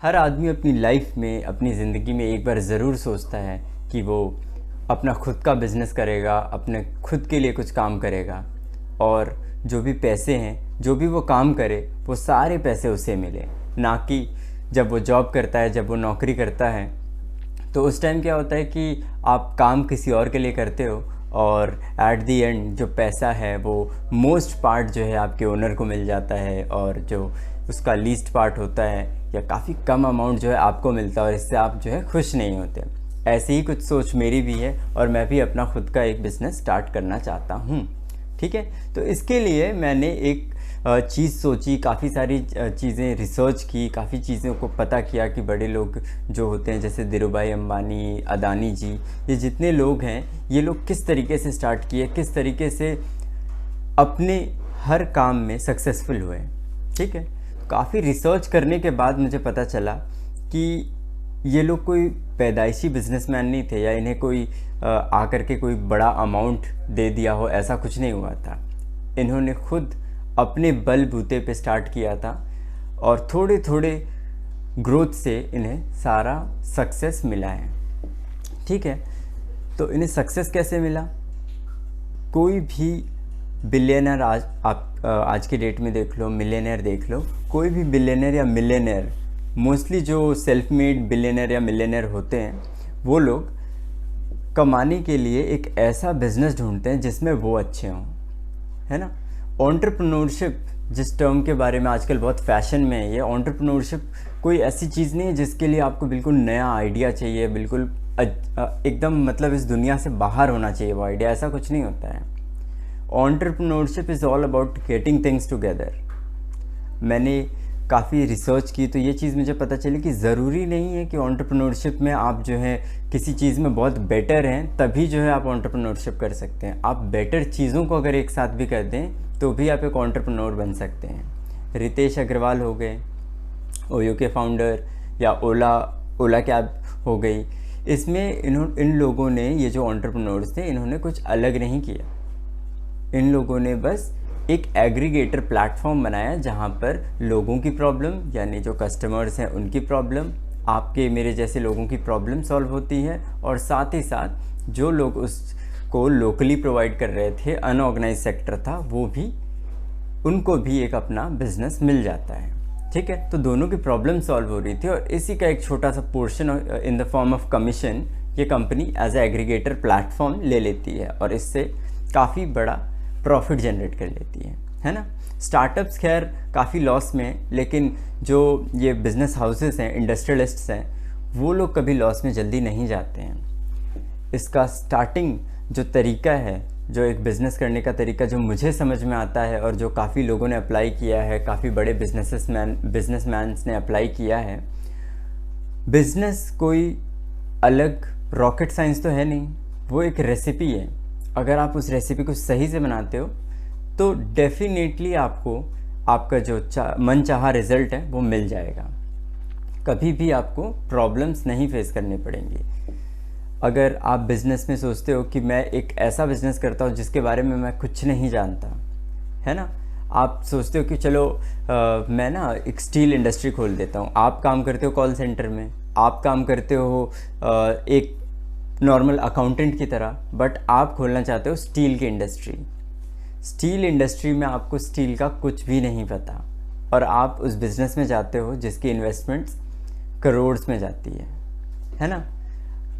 हर आदमी अपनी लाइफ में, अपनी ज़िंदगी में एक बार ज़रूर सोचता है कि वो अपना खुद का बिज़नेस करेगा, अपने खुद के लिए कुछ काम करेगा और जो भी पैसे हैं, जो भी वो काम करे, वो सारे पैसे उसे मिले। ना कि जब वो जॉब करता है, जब वो नौकरी करता है, तो उस टाइम क्या होता है कि आप काम किसी और के लिए करते हो और एट दी एंड जो पैसा है वो मोस्ट पार्ट जो है आपके ओनर को मिल जाता है और जो उसका लीस्ट पार्ट होता है या काफ़ी कम अमाउंट जो है आपको मिलता है और इससे आप जो है खुश नहीं होते। ऐसी ही कुछ सोच मेरी भी है और मैं भी अपना खुद का एक बिज़नेस स्टार्ट करना चाहता हूँ। ठीक है, तो इसके लिए मैंने एक चीज़ सोची, काफ़ी सारी चीज़ें रिसर्च की, काफ़ी चीज़ों को पता किया कि बड़े लोग जो होते हैं जैसे धीरूभाई अंबानी, अदानी जी, ये जितने लोग हैं, ये लोग किस तरीके से स्टार्ट किए, किस तरीके से अपने हर काम में सक्सेसफुल हुए। ठीक है, काफ़ी रिसर्च करने के बाद मुझे पता चला कि ये लोग कोई पैदाइशी बिजनेसमैन नहीं थे या इन्हें कोई आकर के कोई बड़ा अमाउंट दे दिया हो, ऐसा कुछ नहीं हुआ था। इन्होंने खुद अपने बलबूते पे स्टार्ट किया था और थोड़े थोड़े ग्रोथ से इन्हें सारा सक्सेस मिला है। ठीक है, तो इन्हें सक्सेस कैसे मिला? कोई भी बिलियनर आज के डेट में देख लो, मिलियनर देख लो, कोई भी बिलियनर या मिलियनर, मोस्टली जो सेल्फ मेड बिलियनर या मिलियनर होते हैं, वो लोग कमाने के लिए एक ऐसा बिजनेस ढूंढते हैं जिसमें वो अच्छे हों, है ना। एंटरप्रेन्योरशिप जिस टर्म के बारे में आजकल बहुत फैशन में है, ये एंटरप्रेन्योरशिप कोई ऐसी चीज़ नहीं है जिसके लिए आपको बिल्कुल नया आइडिया चाहिए, बिल्कुल एकदम मतलब इस दुनिया से बाहर होना चाहिए वो आइडिया, ऐसा कुछ नहीं होता है। Entrepreneurship is all about getting things together. मैंने काफ़ी रिसर्च की तो ये चीज़ मुझे पता चली कि ज़रूरी नहीं है कि एंटरप्रेन्योरशिप में आप जो है किसी चीज़ में बहुत बेटर हैं तभी जो है आप एंटरप्रेन्योरशिप कर सकते हैं। आप बेटर चीज़ों को अगर एक साथ भी कर दें तो भी आप एक एंटरप्रेन्योर बन सकते हैं। रितेश अग्रवाल हो गए, ओयो के फाउंडर, या ओला कैब हो गई, इसमें इन लोगों ने, ये जो एंटरप्रेन्योर्स थे, इन्होंने कुछ अलग नहीं किया। इन लोगों ने बस एक एग्रीगेटर प्लेटफॉर्म बनाया जहां पर लोगों की प्रॉब्लम, यानी जो कस्टमर्स हैं उनकी प्रॉब्लम, आपके मेरे जैसे लोगों की प्रॉब्लम सॉल्व होती है और साथ ही साथ जो लोग उसको लोकली प्रोवाइड कर रहे थे, अनऑर्गेनाइज सेक्टर था, वो भी, उनको भी एक अपना बिजनेस मिल जाता है। ठीक है, तो दोनों की प्रॉब्लम सॉल्व हो रही थी और इसी का एक छोटा सा portion in the form of commission ये company as a aggregator platform ले लेती है और इससे काफ़ी बड़ा प्रॉफिट जनरेट कर लेती है ना। स्टार्टअप्स खैर काफ़ी लॉस में हैं, लेकिन जो ये बिज़नेस हाउसेस हैं, इंडस्ट्रियलिस्ट्स हैं, वो लोग कभी लॉस में जल्दी नहीं जाते हैं। इसका स्टार्टिंग जो तरीका है, जो एक बिज़नेस करने का तरीका जो मुझे समझ में आता है और जो काफ़ी लोगों ने अप्लाई किया है, काफ़ी बड़े बिजनेसमैन्स ने अप्लाई किया है, बिज़नेस कोई अलग रॉकेट साइंस तो है नहीं, वो एक रेसिपी है। अगर आप उस रेसिपी को सही से बनाते हो तो डेफिनेटली आपको आपका जो मन चाहा रिज़ल्ट है वो मिल जाएगा। कभी भी आपको प्रॉब्लम्स नहीं फेस करने पड़ेंगी। अगर आप बिज़नेस में सोचते हो कि मैं एक ऐसा बिज़नेस करता हूँ जिसके बारे में मैं कुछ नहीं जानता, है ना, आप सोचते हो कि चलो मैं ना एक स्टील इंडस्ट्री खोल देता हूँ। आप काम करते हो कॉल सेंटर में, आप काम करते हो एक नॉर्मल अकाउंटेंट की तरह, बट आप खोलना चाहते हो स्टील की इंडस्ट्री। स्टील इंडस्ट्री में आपको स्टील का कुछ भी नहीं पता और आप उस बिज़नेस में जाते हो जिसकी इन्वेस्टमेंट्स करोड़्स में जाती है ना।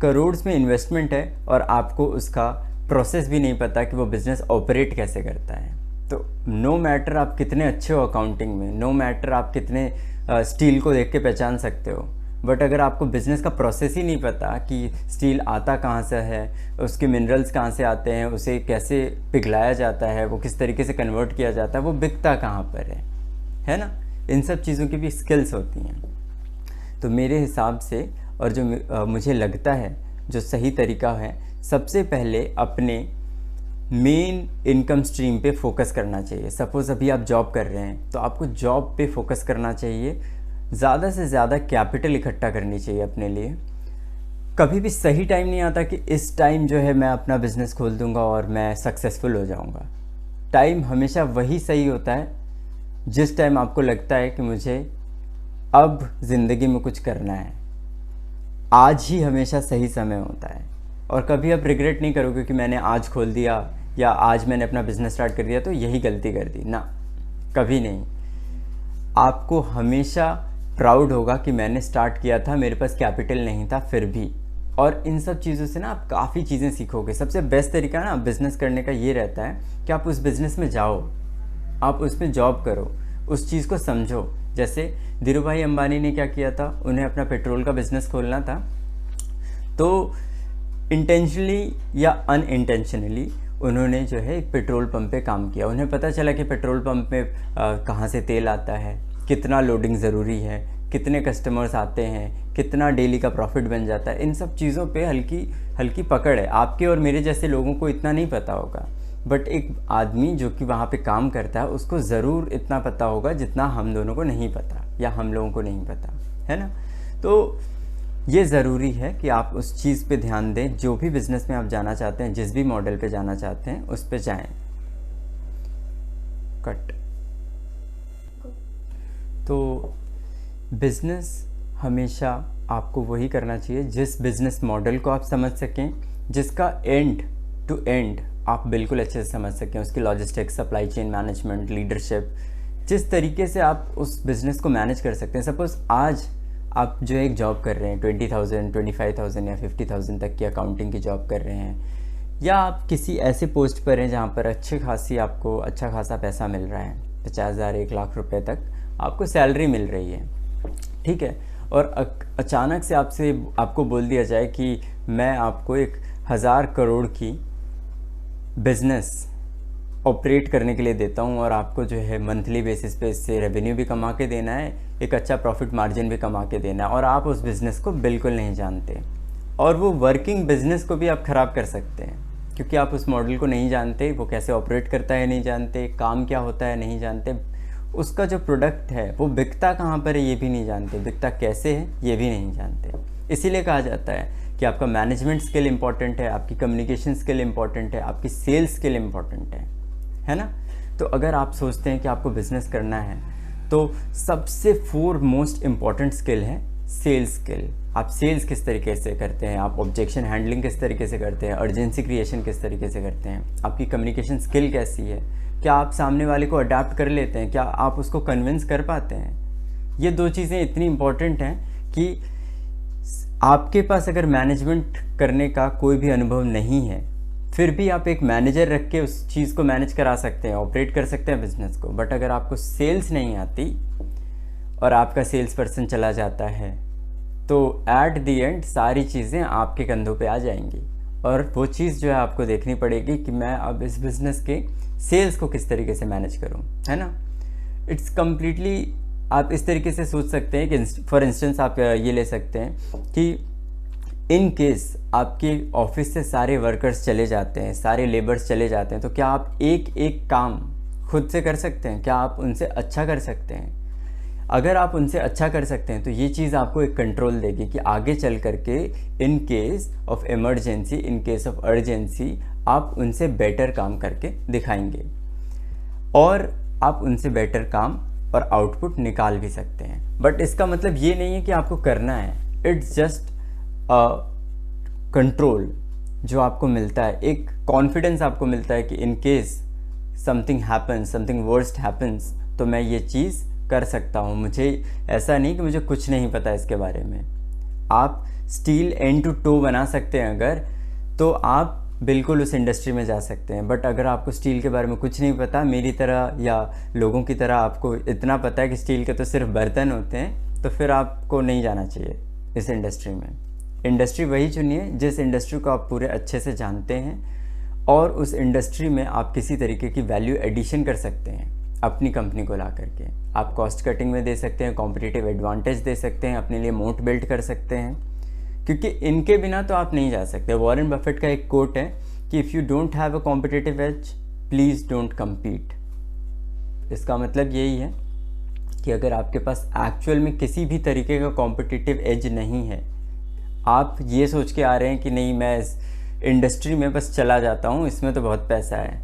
करोड़्स में इन्वेस्टमेंट है और आपको उसका प्रोसेस भी नहीं पता कि वो बिज़नेस ऑपरेट कैसे करता है। तो नो मैटर आप कितने अच्छे हो अकाउंटिंग में, नो मैटर आप कितने स्टील को देख के पहचान सकते हो, बट अगर आपको बिज़नेस का प्रोसेस ही नहीं पता कि स्टील आता कहाँ से है, उसके मिनरल्स कहाँ से आते हैं, उसे कैसे पिघलाया जाता है, वो किस तरीके से कन्वर्ट किया जाता है, वो बिकता कहाँ पर है ना, इन सब चीज़ों की भी स्किल्स होती हैं। तो मेरे हिसाब से और जो मुझे लगता है जो सही तरीका है, सबसे पहले अपने मेन इनकम स्ट्रीम पे फोकस करना चाहिए। सपोज़ अभी आप जॉब कर रहे हैं तो आपको जॉब पे फोकस करना चाहिए, ज़्यादा से ज़्यादा कैपिटल इकट्ठा करनी चाहिए अपने लिए। कभी भी सही टाइम नहीं आता कि इस टाइम जो है मैं अपना बिज़नेस खोल दूंगा और मैं सक्सेसफुल हो जाऊंगा। टाइम हमेशा वही सही होता है जिस टाइम आपको लगता है कि मुझे अब ज़िंदगी में कुछ करना है, आज ही हमेशा सही समय होता है। और कभी आप रिग्रेट नहीं करोगे कि मैंने आज खोल दिया या आज मैंने अपना बिजनेस स्टार्ट कर दिया तो यही गलती कर दी ना, कभी नहीं। आपको हमेशा प्राउड होगा कि मैंने स्टार्ट किया था, मेरे पास कैपिटल नहीं था फिर भी। और इन सब चीज़ों से ना आप काफ़ी चीज़ें सीखोगे। सबसे बेस्ट तरीका ना बिज़नेस करने का ये रहता है कि आप उस बिज़नेस में जाओ, आप उसमें जॉब करो, उस चीज़ को समझो। जैसे धीरू भाई अंबानी ने क्या किया था, उन्हें अपना पेट्रोल का बिज़नेस खोलना था, तो इंटेंशनली या अनइंटेंशनली उन्होंने जो है एक पेट्रोल पंप पे काम किया। उन्हें पता चला कि पेट्रोल पंप में कहाँ से तेल आता है, कितना लोडिंग ज़रूरी है, कितने कस्टमर्स आते हैं, कितना डेली का प्रॉफिट बन जाता है। इन सब चीज़ों पे हल्की हल्की पकड़ है। आपके और मेरे जैसे लोगों को इतना नहीं पता होगा, बट एक आदमी जो कि वहाँ पे काम करता है उसको ज़रूर इतना पता होगा जितना हम दोनों को नहीं पता या हम लोगों को नहीं पता, है ना। तो ये ज़रूरी है कि आप उस चीज़ पे ध्यान दें। जो भी बिज़नेस में आप जाना चाहते हैं, जिस भी मॉडल पे जाना चाहते हैं, उस पे जाएं। कट। तो बिज़नेस हमेशा आपको वही करना चाहिए जिस बिज़नेस मॉडल को आप समझ सकें, जिसका एंड टू एंड आप बिल्कुल अच्छे से समझ सकें, उसकी logistics, supply chain management, leadership, जिस तरीके से आप उस बिज़नेस को मैनेज कर सकते हैं। सपोज़ आज आप जो एक जॉब कर रहे हैं 20,000, 25,000 या 50,000 तक की अकाउंटिंग की जॉब कर रहे हैं, या आप किसी ऐसे पोस्ट पर हैं जहाँ पर अच्छी खासी आपको अच्छा खासा पैसा मिल रहा है, 50,000, 1,00,000 रुपये तक आपको सैलरी मिल रही है, ठीक है। और अचानक से आपको बोल दिया जाए कि मैं आपको 1,000 करोड़ की बिज़नेस ऑपरेट करने के लिए देता हूँ और आपको जो है मंथली बेसिस पे इससे रेवेन्यू भी कमा के देना है, एक अच्छा प्रॉफिट मार्जिन भी कमा के देना है, और आप उस बिज़नेस को बिल्कुल नहीं जानते, और वो वर्किंग बिज़नेस को भी आप ख़राब कर सकते हैं क्योंकि आप उस मॉडल को नहीं जानते, वो कैसे ऑपरेट करता है नहीं जानते, काम क्या होता है नहीं जानते, उसका जो प्रोडक्ट है वो बिकता कहाँ पर है ये भी नहीं जानते, बिकता कैसे है ये भी नहीं जानते। इसीलिए कहा जाता है कि आपका मैनेजमेंट स्किल इम्पॉर्टेंट है, आपकी कम्युनिकेशन स्किल इम्पॉर्टेंट है, आपकी सेल्स स्किल इम्पॉर्टेंट है ना। तो अगर आप सोचते हैं कि आपको बिज़नेस करना है तो सबसे मोस्ट इम्पॉर्टेंट स्किल है सेल्स स्किल। आप सेल्स किस तरीके से करते हैं, आप ऑब्जेक्शन हैंडलिंग किस तरीके से करते हैं, अर्जेंसी क्रिएशन किस तरीके से करते हैं, आपकी कम्युनिकेशन स्किल कैसी है, क्या आप सामने वाले को अडाप्ट कर लेते हैं, क्या आप उसको कन्विंस कर पाते हैं। ये दो चीज़ें इतनी इम्पॉर्टेंट हैं कि आपके पास अगर मैनेजमेंट करने का कोई भी अनुभव नहीं है फिर भी आप एक मैनेजर रख के उस चीज़ को मैनेज करा सकते हैं, ऑपरेट कर सकते हैं बिज़नेस को। बट अगर आपको सेल्स नहीं आती और आपका सेल्स पर्सन चला जाता है तो एट द एंड सारी चीज़ें आपके कंधों पे आ जाएंगी, और वो चीज़ जो है आपको देखनी पड़ेगी कि मैं अब इस बिज़नेस के सेल्स को किस तरीके से मैनेज करूं, है ना। इट्स कम्प्लीटली आप इस तरीके से सोच सकते हैं कि फॉर इंस्टेंस आप ये ले सकते हैं कि इन केस आपके ऑफिस से सारे वर्कर्स चले जाते हैं, सारे लेबर्स चले जाते हैं, तो क्या आप एक एक काम खुद से कर सकते हैं, क्या आप उनसे अच्छा कर सकते हैं। अगर आप उनसे अच्छा कर सकते हैं तो ये चीज़ आपको एक कंट्रोल देगी कि आगे चल करके in case of emergency, in case of urgency आप उनसे बेटर काम करके दिखाएंगे और आप उनसे बेटर काम और आउटपुट निकाल भी सकते हैं। बट इसका मतलब ये नहीं है कि आपको करना है, इट्स जस्ट कंट्रोल जो आपको मिलता है, एक कॉन्फिडेंस आपको मिलता है कि in case something happens, something worst happens, तो मैं ये चीज़ कर सकता हूँ। मुझे ऐसा नहीं कि मुझे कुछ नहीं पता इसके बारे में। आप स्टील एंड टू टो बना सकते हैं अगर, तो आप बिल्कुल उस इंडस्ट्री में जा सकते हैं। बट अगर आपको स्टील के बारे में कुछ नहीं पता, मेरी तरह या लोगों की तरह आपको इतना पता है कि स्टील के तो सिर्फ बर्तन होते हैं, तो फिर आपको नहीं जाना चाहिए इस इंडस्ट्री में। इंडस्ट्री वही चुनिए जिस इंडस्ट्री को आप पूरे अच्छे से जानते हैं और उस इंडस्ट्री में आप किसी तरीके की वैल्यू एडिशन कर सकते हैं अपनी कंपनी को ला करके। आप कॉस्ट कटिंग में दे सकते हैं, कॉम्पिटिटिव एडवांटेज दे सकते हैं, अपने लिए मोट बिल्ड कर सकते हैं, क्योंकि इनके बिना तो आप नहीं जा सकते। वॉरेन बफेट का एक कोट है कि if you don't have a competitive as please don't compete. इसका मतलब यही है कि अगर आपके पास एक्चुअल में किसी भी तरीके का कॉम्पिटिटिव एज नहीं है, आप ये सोच के आ रहे हैं कि नहीं मैं इस इंडस्ट्री में बस चला जाता हूँ, इसमें तो बहुत पैसा है,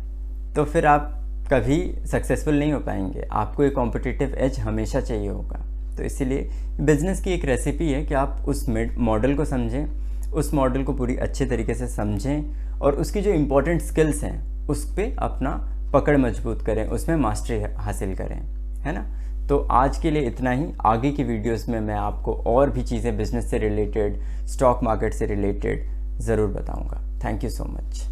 तो फिर आप कभी सक्सेसफुल नहीं हो पाएंगे। आपको एक कॉम्पिटिटिव एज हमेशा चाहिए होगा। तो इसीलिए बिज़नेस की एक रेसिपी है कि आप उस मॉडल को समझें, उस मॉडल को पूरी अच्छे तरीके से समझें और उसकी जो इम्पोर्टेंट स्किल्स हैं उस पर अपना पकड़ मजबूत करें, उसमें मास्टरी हासिल करें, है ना। तो आज के लिए इतना ही। आगे की वीडियोस में मैं आपको और भी चीज़ें बिज़नेस से रिलेटेड, स्टॉक मार्केट से रिलेटेड ज़रूर बताऊंगा। Thank you so much.